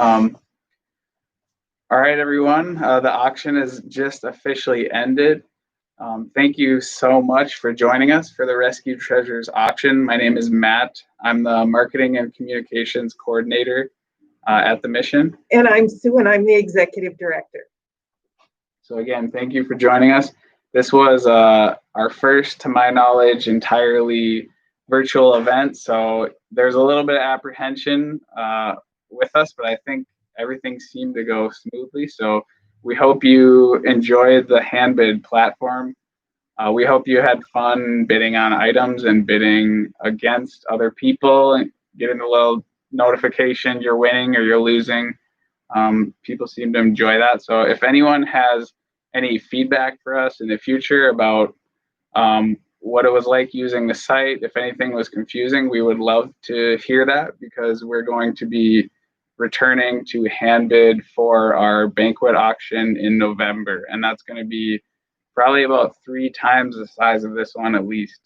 Um, all right, everyone. The auction has just officially ended. Thank you so much for joining us for the Rescued Treasures auction. My name is Matt. I'm the Marketing and Communications Coordinator at the Mission. And I'm Sue, and I'm the Executive Director. So again, thank you for joining us. This was our first, to my knowledge, entirely virtual event. So there's a little bit of apprehension with us, but I think everything seemed to go smoothly. So we hope you enjoyed the hand bid platform. We hope you had fun bidding on items and bidding against other people and getting a little notification you're winning or you're losing. People seem to enjoy that. So if anyone has any feedback for us in the future about what it was like using the site, if anything was confusing, we would love to hear that, because we're going to be returning to hand bid for our banquet auction in November, and that's going to be probably about 3 times the size of this one at least.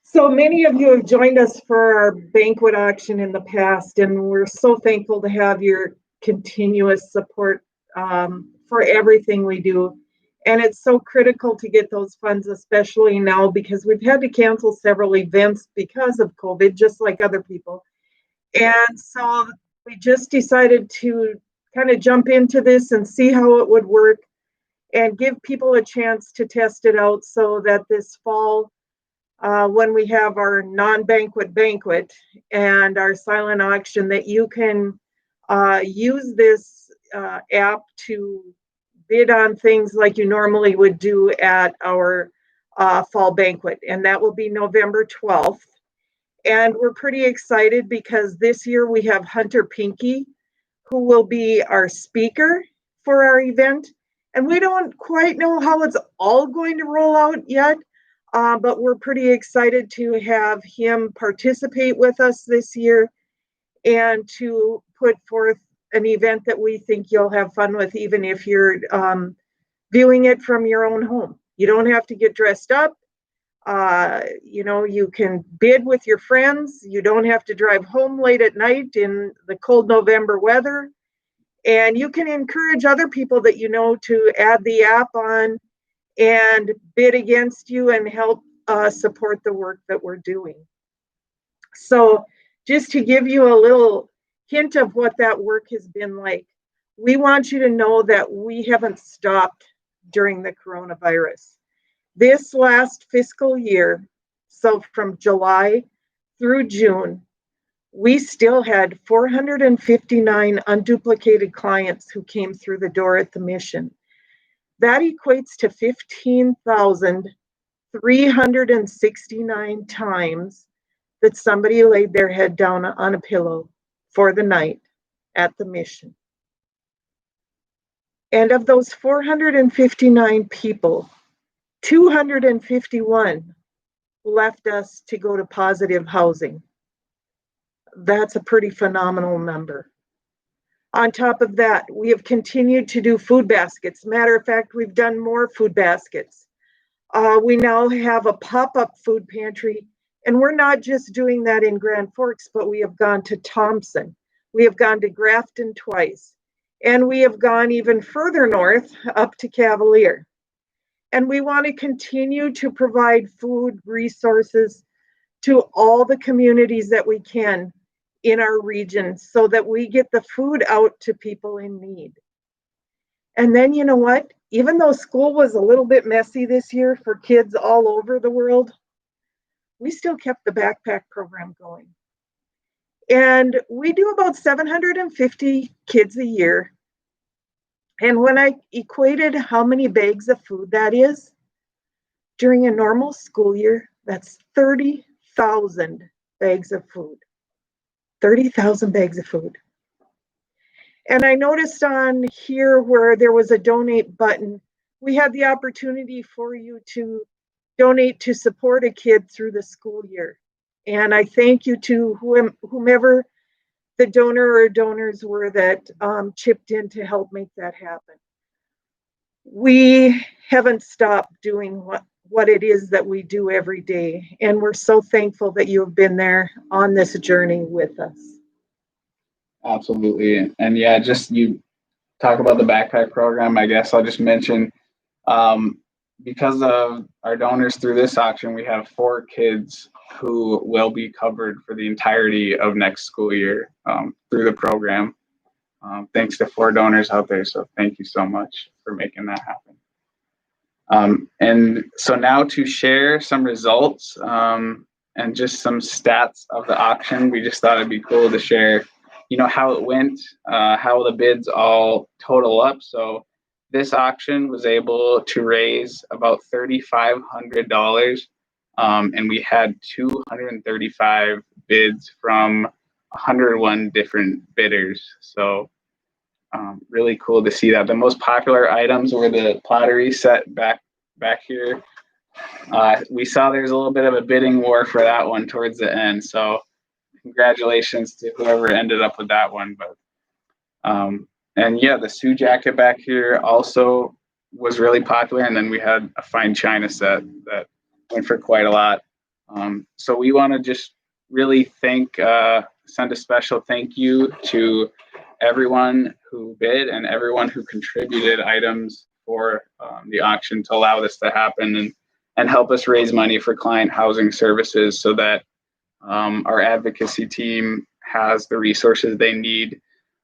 So many of you have joined us for our banquet auction in the past, and we're so thankful to have your continuous support for everything we do. And it's so critical to get those funds, especially now, because we've had to cancel several events because of COVID, just like other people. And so we just decided to kind of jump into this and see how it would work and give people a chance to test it out, so that this fall, when we have our non-banquet banquet and our silent auction, that you can use this app to bid on things like you normally would do at our fall banquet. And that will be November 12th. And we're pretty excited because this year we have Hunter Pinky, who will be our speaker for our event. And we don't quite know how it's all going to roll out yet, but we're pretty excited to have him participate with us this year and to put forth an event that we think you'll have fun with, even if you're viewing it from your own home. You don't have to get dressed up. You can bid with your friends. You don't have to drive home late at night in the cold November weather. And you can encourage other people that you know to add the app on and bid against you and help support the work that we're doing. So just to give you a little hint of what that work has been like, we want you to know that we haven't stopped during the coronavirus. This last fiscal year, so from July through June, we still had 459 unduplicated clients who came through the door at the Mission. That equates to 15,369 times that somebody laid their head down on a pillow for the night at the Mission. And of those 459 people, 251 left us to go to positive housing. That's a pretty phenomenal number. On top of that, we have continued to do food baskets. Matter of fact, we've done more food baskets. We now have a pop-up food pantry, and we're not just doing that in Grand Forks, but we have gone to Thompson. We have gone to Grafton twice, and we have gone even further north up to Cavalier. And we want to continue to provide food resources to all the communities that we can in our region, so that we get the food out to people in need. And then, you know what? Even though school was a little bit messy this year for kids all over the world, we still kept the backpack program going. And we do about 750 kids a year. And when I equated how many bags of food that is, during a normal school year, that's 30,000 bags of food. 30,000 bags of food. And I noticed on here where there was a donate button, we had the opportunity for you to donate to support a kid through the school year. And I thank you to whomever the donor or donors were that chipped in to help make that happen. We haven't stopped doing what it is that we do every day. And we're so thankful that you have been there on this journey with us. Absolutely. And yeah, just you talk about the backpack program. I guess I'll just mention um, because of our donors through this auction, we have 4 kids who will be covered for the entirety of next school year through the program. Thanks to 4 donors out there. So thank you so much for making that happen. And so now to share some results and just some stats of the auction, we just thought it'd be cool to share, how it went, how the bids all total up. So this auction was able to raise about $3,500, and we had 235 bids from 101 different bidders. So really cool to see that. The most popular items were the pottery set back here. We saw there's a little bit of a bidding war for that one towards the end. So congratulations to whoever ended up with that one. But and yeah, the Sioux jacket back here also was really popular. And then we had a fine china set that went for quite a lot. So we want to just really send a special thank you to everyone who bid and everyone who contributed items for the auction to allow this to happen and help us raise money for client housing services so that our advocacy team has the resources they need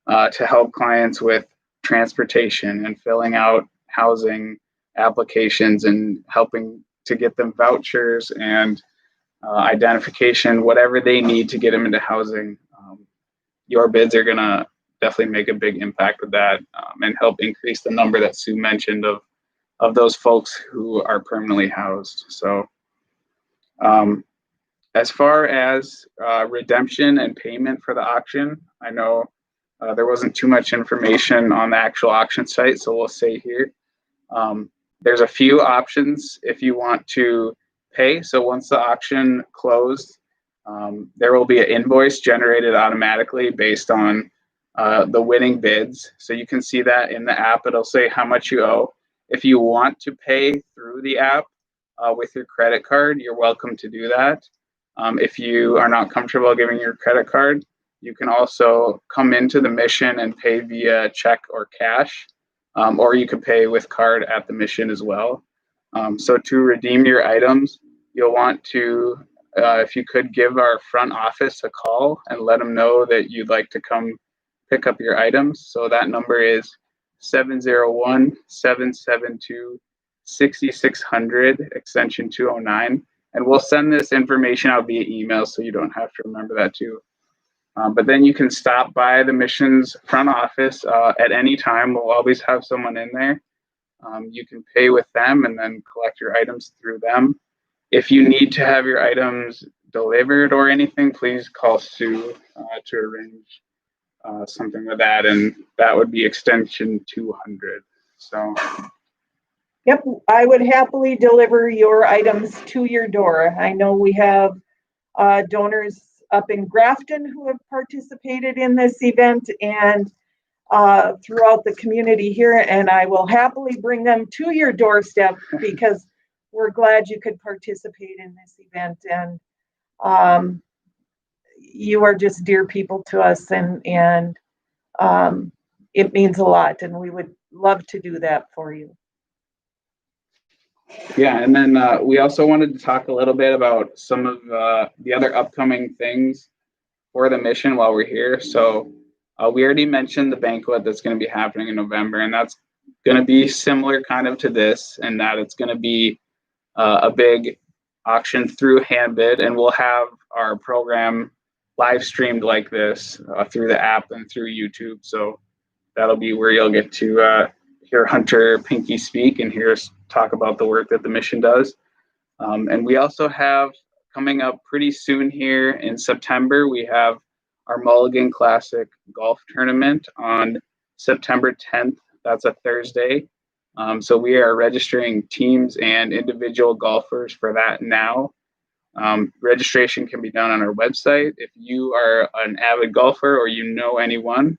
to help clients with transportation and filling out housing applications and helping to get them vouchers and identification, whatever they need to get them into housing. Your bids are going to definitely make a big impact with that and help increase the number that Sue mentioned of those folks who are permanently housed. So as far as redemption and payment for the auction, I know there wasn't too much information on the actual auction site, so we'll say here. There's a few options if you want to pay. So once the auction closed, there will be an invoice generated automatically based on the winning bids. So you can see that in the app. It'll say how much you owe. If you want to pay through the app with your credit card, you're welcome to do that. If you are not comfortable giving your credit card, you can also come into the mission and pay via check or cash, or you could pay with card at the mission as well. So to redeem your items, you'll want to, if you could give our front office a call and let them know that you'd like to come pick up your items. So that number is 701-772-6600, extension 209. And we'll send this information out via email so you don't have to remember that too. But then you can stop by the mission's front office at any time. We'll always have someone in there. You can pay with them and then collect your items through them. If you need to have your items delivered or anything, please call Sue to arrange something with that. And that would be extension 200. So. Yep, I would happily deliver your items to your door. I know we have donors up in Grafton who have participated in this event and throughout the community here, and I will happily bring them to your doorstep because we're glad you could participate in this event. And you are just dear people to us, and it means a lot, and we would love to do that for you. Yeah, and then we also wanted to talk a little bit about some of the other upcoming things for the mission while we're here. So we already mentioned the banquet that's going to be happening in November, and that's going to be similar kind of to this, in that it's going to be a big auction through Handbid, and we'll have our program live streamed like this through the app and through YouTube. So that'll be where you'll get to hear Hunter Pinky speak and hear us talk about the work that the mission does. And we also have coming up pretty soon here in September, we have our Mulligan Classic Golf Tournament on September 10th. That's a Thursday. So we are registering teams and individual golfers for that now. Registration can be done on our website. If you are an avid golfer or you know anyone,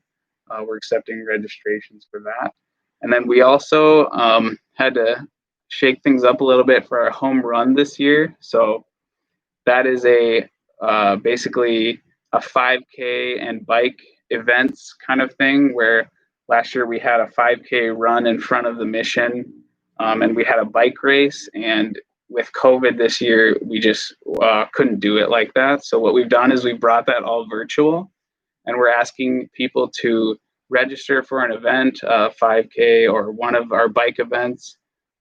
we're accepting registrations for that. And then we also had to shake things up a little bit for our home run this year. So that is basically a 5K and bike events kind of thing, where last year we had a 5K run in front of the mission, and we had a bike race. And with COVID this year, we just couldn't do it like that. So what we've done is we brought that all virtual, and we're asking people to register for an event, 5K or one of our bike events,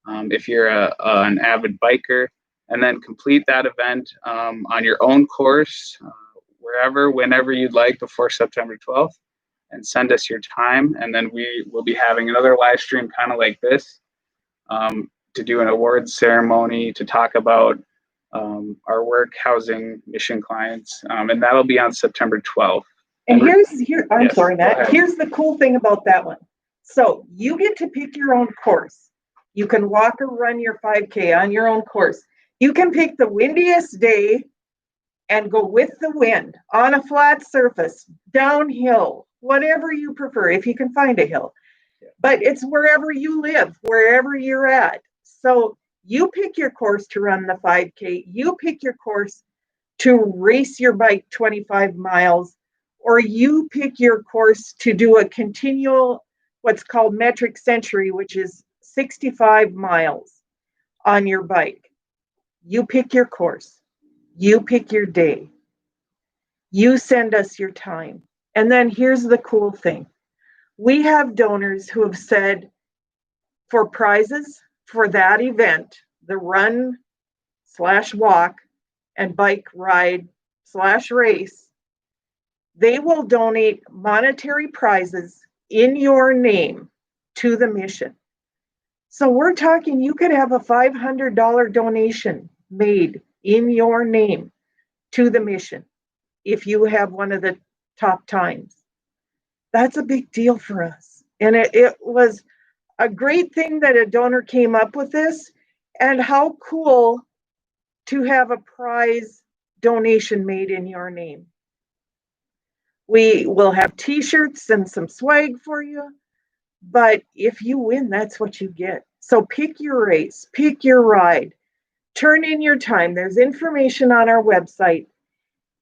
if you're an avid biker, and then complete that event on your own course, wherever, whenever you'd like before September 12th, and send us your time. And then we will be having another live stream kind of like this, to do an awards ceremony, to talk about our work housing mission clients. And that'll be on September 12th. And I'm yes, sorry, Matt. Here's the cool thing about that one. So you get to pick your own course. You can walk or run your 5K on your own course. You can pick the windiest day and go with the wind on a flat surface, downhill, whatever you prefer, if you can find a hill. But it's wherever you live, wherever you're at. So you pick your course to run the 5K. You pick your course to race your bike 25 miles, or you pick your course to do a continual, what's called metric century, which is 65 miles on your bike. You pick your course. You pick your day. You send us your time. And then here's the cool thing. We have donors who have said for prizes for that event, the run/walk and bike ride/race, they will donate monetary prizes in your name to the mission. So we're talking, you could have a $500 donation made in your name to the mission if you have one of the top times. That's a big deal for us. And it was a great thing that a donor came up with this, and how cool to have a prize donation made in your name. We will have t-shirts and some swag for you, but if you win, that's what you get. So pick your race, pick your ride, turn in your time. There's information on our website,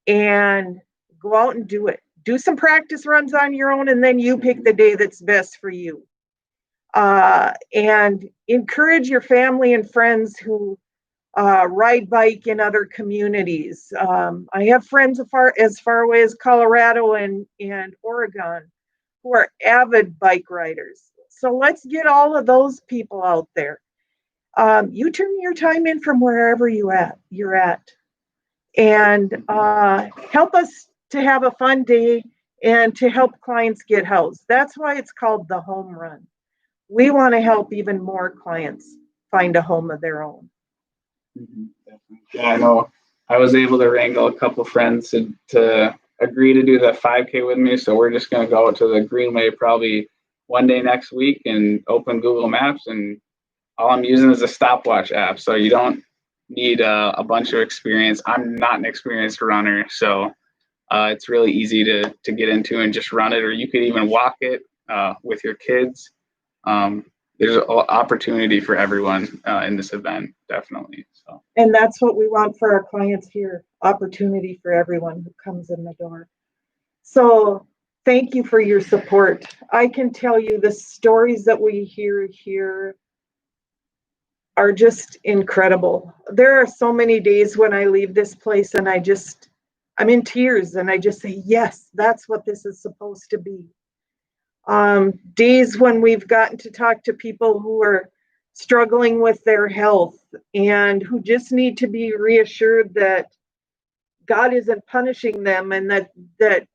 and go out and do it. Do some practice runs on your own, and then you pick the day that's best for you. And encourage your family and friends who ride bike in other communities. I have friends as far away as Colorado and Oregon who are avid bike riders. So let's get all of those people out there. You turn your time in from wherever you're at, and help us to have a fun day and to help clients get housed. That's why it's called the home run. We want to help even more clients find a home of their own. Mm-hmm. Yeah, I know. I was able to wrangle a couple friends to agree to do the 5K with me. So we're just going to go to the Greenway probably one day next week and open Google Maps. And all I'm using is a stopwatch app. So you don't need a bunch of experience. I'm not an experienced runner. So it's really easy to get into and just run it. Or you could even walk it with your kids. There's an opportunity for everyone in this event, definitely. So. And that's what we want for our clients here, opportunity for everyone who comes in the door. So thank you for your support. I can tell you the stories that we hear here are just incredible. There are so many days when I leave this place and I'm in tears, and I just say, yes, that's what this is supposed to be. Days when we've gotten to talk to people who are struggling with their health and who just need to be reassured that God isn't punishing them, and that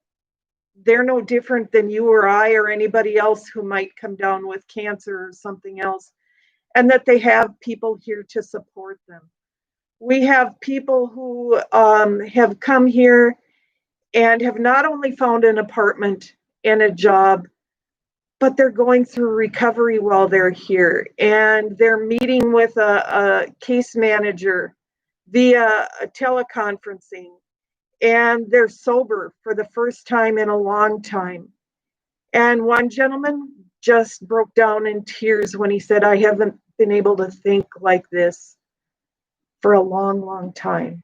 they're no different than you or I or anybody else who might come down with cancer or something else, and that they have people here to support them. We have people who have come here and have not only found an apartment and a job, but they're going through recovery while they're here, and they're meeting with a case manager via a teleconferencing, and they're sober for the first time in a long time. And one gentleman just broke down in tears when he said, I haven't been able to think like this for a long, long time.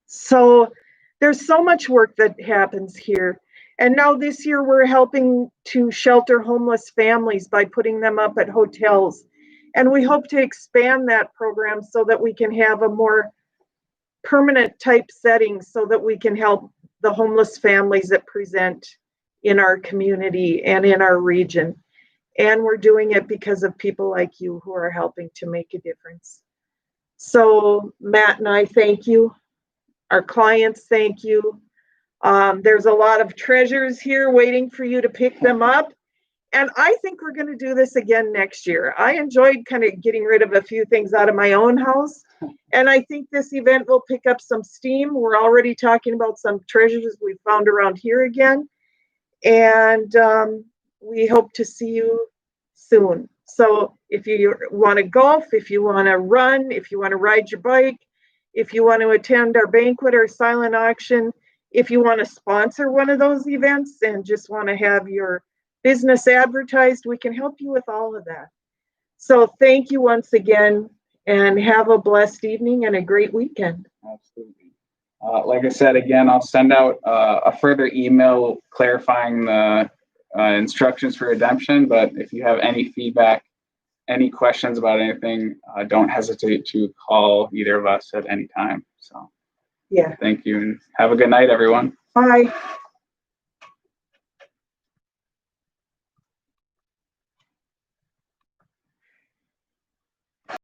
So there's so much work that happens here. And now this year we're helping to shelter homeless families by putting them up at hotels. And we hope to expand that program so that we can have a more permanent type setting so that we can help the homeless families that present in our community and in our region. And we're doing it because of people like you who are helping to make a difference. So Matt and I thank you. Our clients thank you. There's a lot of treasures here waiting for you to pick them up. And I think we're going to do this again next year. I enjoyed kind of getting rid of a few things out of my own house. And I think this event will pick up some steam. We're already talking about some treasures we found around here again. And we hope to see you soon. So if you want to golf, if you want to run, if you want to ride your bike, if you want to attend our banquet or silent auction, if you want to sponsor one of those events and just want to have your business advertised, we can help you with all of that. So thank you once again, and have a blessed evening and a great weekend. Absolutely. Like I said, again, I'll send out a further email clarifying the instructions for redemption. But if you have any feedback, any questions about anything, don't hesitate to call either of us at any time. So Yeah. thank you, and have a good night, everyone. Bye.